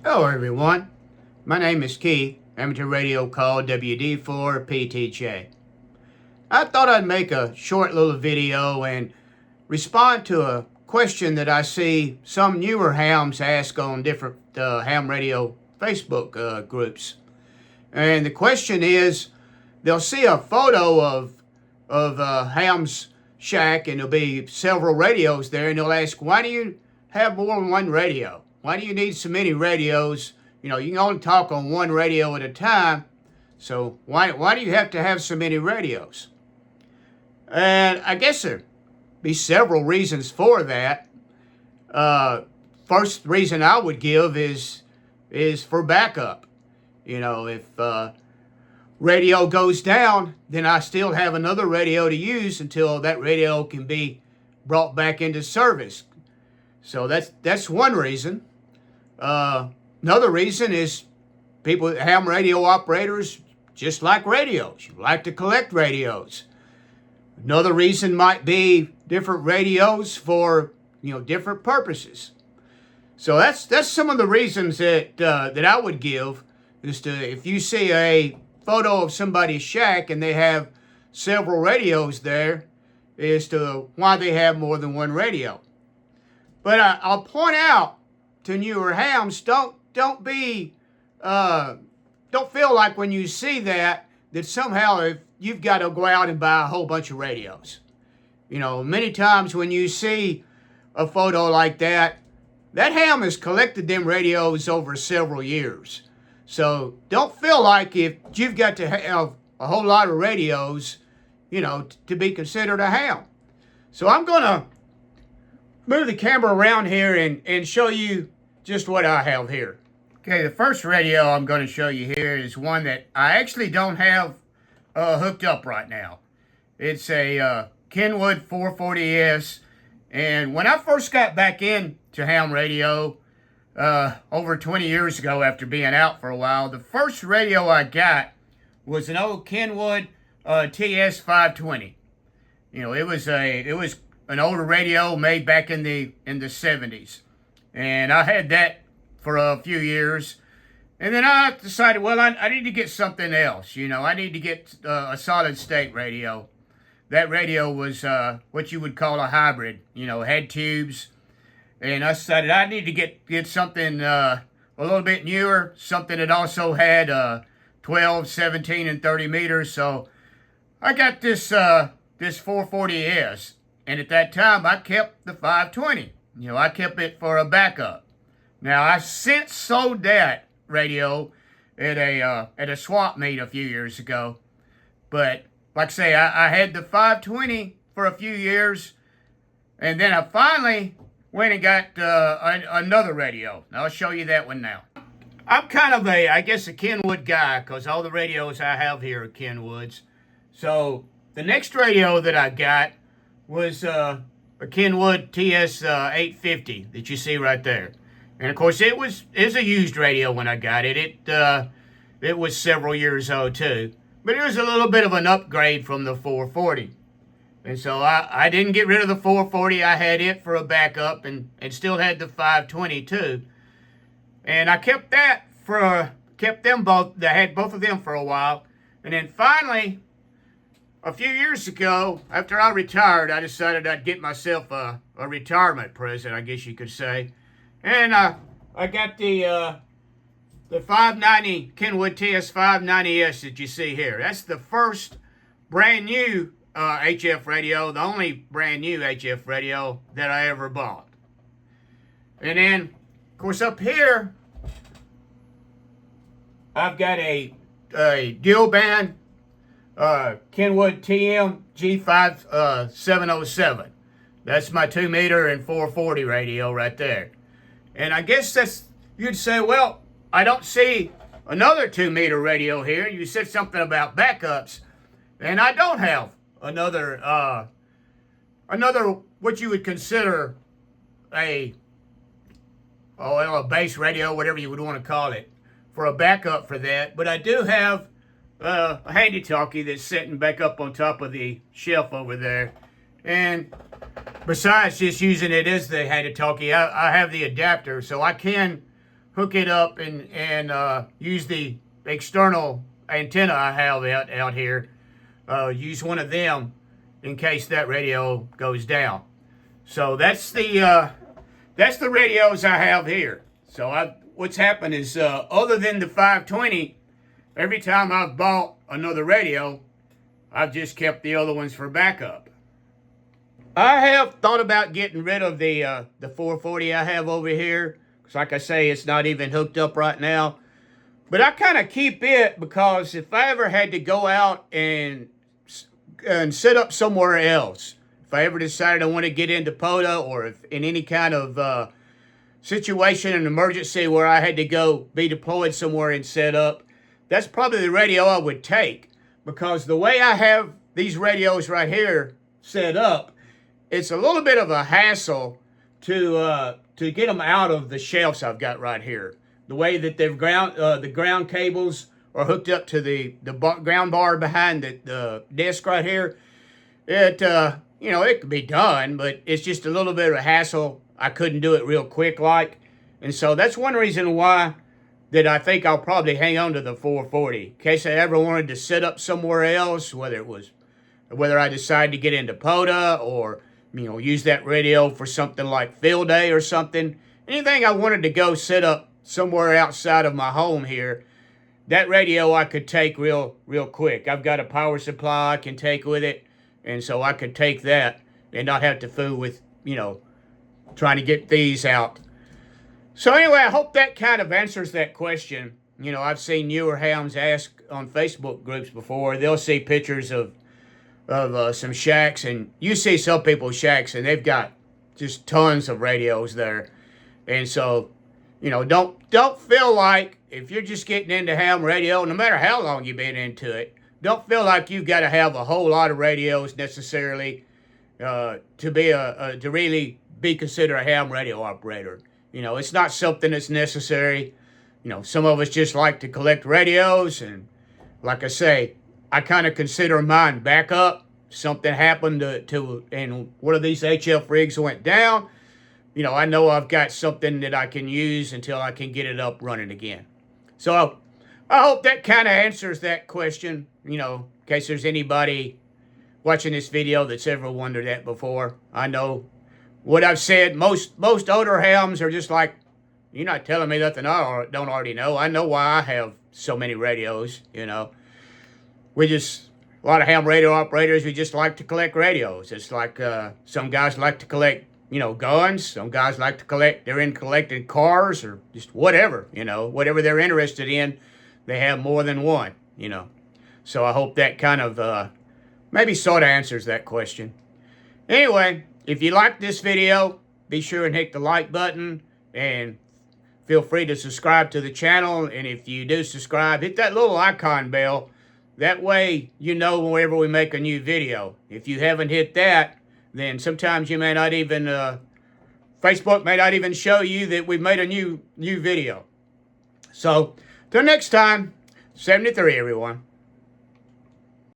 Hello everyone, my name is Keith, amateur radio call WD4PTJ. I thought I'd make a short little video and respond to a question that I see some newer hams ask on different ham radio Facebook groups. And the question is, they'll see a photo of ham's shack and there'll be several radios there, and they'll ask, why do you have more than one radio? Why do you need so many radios? You know, you can only talk on one radio at a time, so why do you have to have so many radios? And I guess there be several reasons for that. First reason I would give is for backup. You know, if radio goes down, then I still have another radio to use until that radio can be brought back into service. So that's one reason. Another reason is ham radio operators just like radios. You like to collect radios. Another reason might be different radios for different purposes. So that's some of the reasons that I would give. Is to, if you see a photo of somebody's shack and they have several radios there, as to why they have more than one radio. But I'll point out to newer hams, don't feel like when you see that somehow if you've got to go out and buy a whole bunch of radios. You know, many times when you see a photo like that ham has collected them radios over several years. So don't feel like if you've got to have a whole lot of radios, to be considered a ham. So I'm going to move the camera around here and show you just what I have here. Okay, the first radio I'm going to show you here is one that I actually don't have hooked up right now. It's a Kenwood 440S, and when I first got back into ham radio over 20 years ago after being out for a while, the first radio I got was an old Kenwood TS 520. It was an older radio made back in the 70s, and I had that for a few years, and then I decided, well, I need to get something else. I need to get a solid state radio. That radio was what you would call a hybrid. Had tubes, and I decided I need to get something a little bit newer, something that also had 12, 17, and 30 meters. So I got this 440S. And at that time, I kept the 520. I kept it for a backup. Now, I since sold that radio at a swap meet a few years ago. But, like I say, I had the 520 for a few years. And then I finally went and got another radio. Now, I'll show you that one now. I'm kind of a Kenwood guy, because all the radios I have here are Kenwoods. So, the next radio that I got was a Kenwood TS 850 that you see right there. And of course it was a used radio when I got it. It was several years old too. But it was a little bit of an upgrade from the 440. And so I didn't get rid of the 440. I had it for a backup and still had the 520 too. And I kept them both. I had both of them for a while. And then finally, a few years ago, after I retired, I decided I'd get myself a retirement present, I guess you could say. And I got the 590 Kenwood TS 590S that you see here. That's the first brand new HF radio, the only brand new HF radio that I ever bought. And then, of course, up here, I've got a dual band Kenwood TM G5707. That's my 2 meter and 440 radio right there. And I guess you'd say, well, I don't see another 2 meter radio here. You said something about backups, and I don't have another what you would consider a base radio, whatever you would want to call it, for a backup for that. But I do have a handy talkie that's sitting back up on top of the shelf over there. And besides just using it as the handy talkie, I have the adapter, so I can hook it up and use the external antenna I have out here. Use one of them in case that radio goes down. So that's the radios I have here. So what's happened is other than the 520, every time I've bought another radio, I've just kept the other ones for backup. I have thought about getting rid of the 440 I have over here. Because like I say, it's not even hooked up right now. But I kind of keep it because if I ever had to go out and set up somewhere else, if I ever decided I want to get into POTA, or if in any kind of situation, an emergency where I had to go be deployed somewhere and set up, that's probably the radio I would take. Because the way I have these radios right here set up, it's a little bit of a hassle to get them out of the shelves I've got right here. The way that the ground cables are hooked up to the ground bar behind the desk right here, it could be done, but it's just a little bit of a hassle. I couldn't do it real quick like, and so that's one reason why that I think I'll probably hang on to the 440 in case I ever wanted to set up somewhere else, whether I decide to get into POTA or use that radio for something like field day or something. Anything I wanted to go set up somewhere outside of my home here, that radio I could take real quick. I've got a power supply I can take with it, and so I could take that and not have to fool with, trying to get these out. So anyway, I hope that kind of answers that question. I've seen newer hams ask on Facebook groups before. They'll see pictures of some shacks, and you see some people's shacks, and they've got just tons of radios there. And so, don't feel like if you're just getting into ham radio, no matter how long you've been into it, don't feel like you've got to have a whole lot of radios necessarily to really be considered a ham radio operator. It's not something that's necessary. Some of us just like to collect radios, and like I say, I kind of consider mine backup. Something happened and one of these HF rigs went down. I know I've got something that I can use until I can get it up running again. So I hope that kind of answers that question, in case there's anybody watching this video that's ever wondered that before. I know what I've said, most older hams are just like, you're not telling me nothing I don't already know. I know why I have so many radios, a lot of ham radio operators, we just like to collect radios. It's like some guys like to collect, guns. Some guys like to they're in collecting cars or just whatever, whatever they're interested in, they have more than one, So I hope that kind of maybe sort of answers that question. Anyway, if you like this video, be sure and hit the like button and feel free to subscribe to the channel. And if you do subscribe, hit that little icon bell. That way you know whenever we make a new video. If you haven't hit that, then sometimes you may not even, Facebook may not even show you that we've made a new video. So, till next time, 73 everyone.